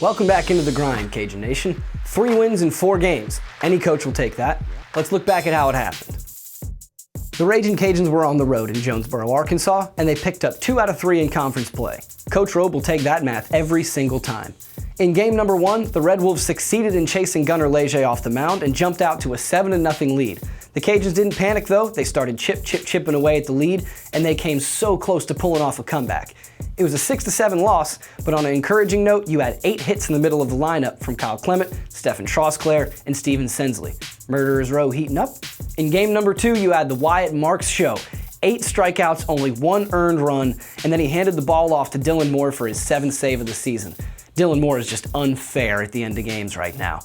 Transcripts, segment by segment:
Welcome back into the grind, Cajun Nation. 3 wins in 4 games. Any coach will take that. Let's look back at how it happened. The Ragin' Cajuns were on the road in Jonesboro, Arkansas, and they picked up 2 out of 3 in conference play. Coach Robe will take that math every single time. In game number 1, the Red Wolves succeeded in chasing Gunnar Leger off the mound and jumped out to a 7-0 lead. The Cajuns didn't panic though. They started chipping away at the lead, and they came so close to pulling off a comeback. It was a 6-7 loss, but on an encouraging note, you had 8 hits in the middle of the lineup from Kyle Clement, Stephen Trosclair, and Steven Sensley. Murderers Row heating up. In game number 2, you had the Wyatt Marks show. 8 strikeouts, only 1 earned run, and then he handed the ball off to Dylan Moore for his 7th save of the season. Dylan Moore is just unfair at the end of games right now.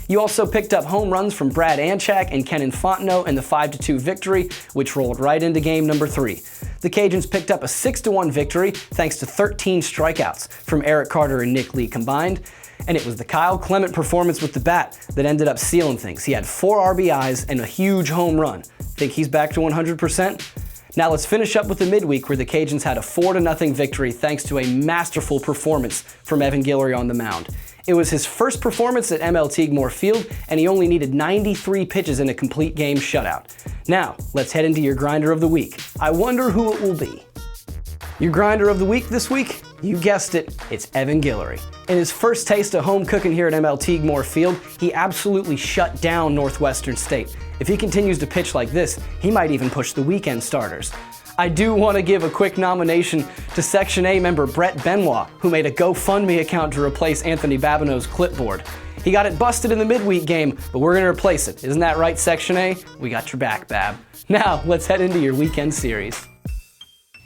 You also picked up home runs from Brad Anchak and Kenan Fontenot in the 5-2 victory, which rolled right into game number 3. The Cajuns picked up a 6-1 victory thanks to 13 strikeouts from Eric Carter and Nick Lee combined, and it was the Kyle Clement performance with the bat that ended up sealing things. He had 4 RBIs and a huge home run. Think he's back to 100%? Now let's finish up with the midweek where the Cajuns had a 4-0 victory thanks to a masterful performance from Evan Guillory on the mound. It was his first performance at ML Teague Field, and he only needed 93 pitches in a complete game shutout. Now, let's head into your grinder of the week. I wonder who it will be. Your grinder of the week this week? You guessed it, it's Evan Guillory. In his first taste of home cooking here at ML Teague Field, he absolutely shut down Northwestern State. If he continues to pitch like this, he might even push the weekend starters. I do want to give a quick nomination to Section A member Brett Benoit, who made a GoFundMe account to replace Anthony Babineau's clipboard. He got it busted in the midweek game, but we're going to replace it. Isn't that right, Section A? We got your back, Bab. Now, let's head into your weekend series.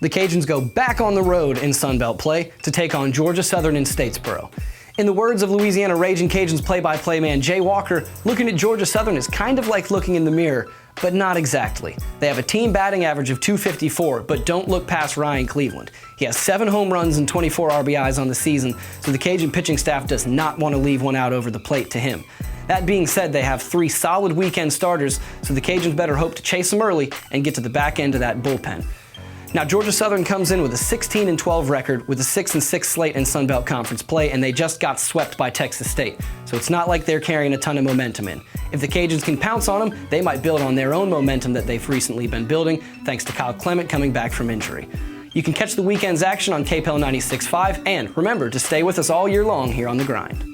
The Cajuns go back on the road in Sunbelt play to take on Georgia Southern in Statesboro. In the words of Louisiana Ragin' Cajuns play-by-play man Jay Walker, looking at Georgia Southern is kind of like looking in the mirror, but not exactly. They have a team batting average of .254, but don't look past Ryan Cleveland. He has 7 home runs and 24 RBIs on the season, so the Cajun pitching staff does not want to leave one out over the plate to him. That being said, they have 3 solid weekend starters, so the Cajuns better hope to chase them early and get to the back end of that bullpen. Now, Georgia Southern comes in with a 16-12 record with a 6-6 slate in Sunbelt Conference play, and they just got swept by Texas State. So it's not like they're carrying a ton of momentum in. If the Cajuns can pounce on them, they might build on their own momentum that they've recently been building, thanks to Kyle Clement coming back from injury. You can catch the weekend's action on KPEL 96.5, and remember to stay with us all year long here on The Grind.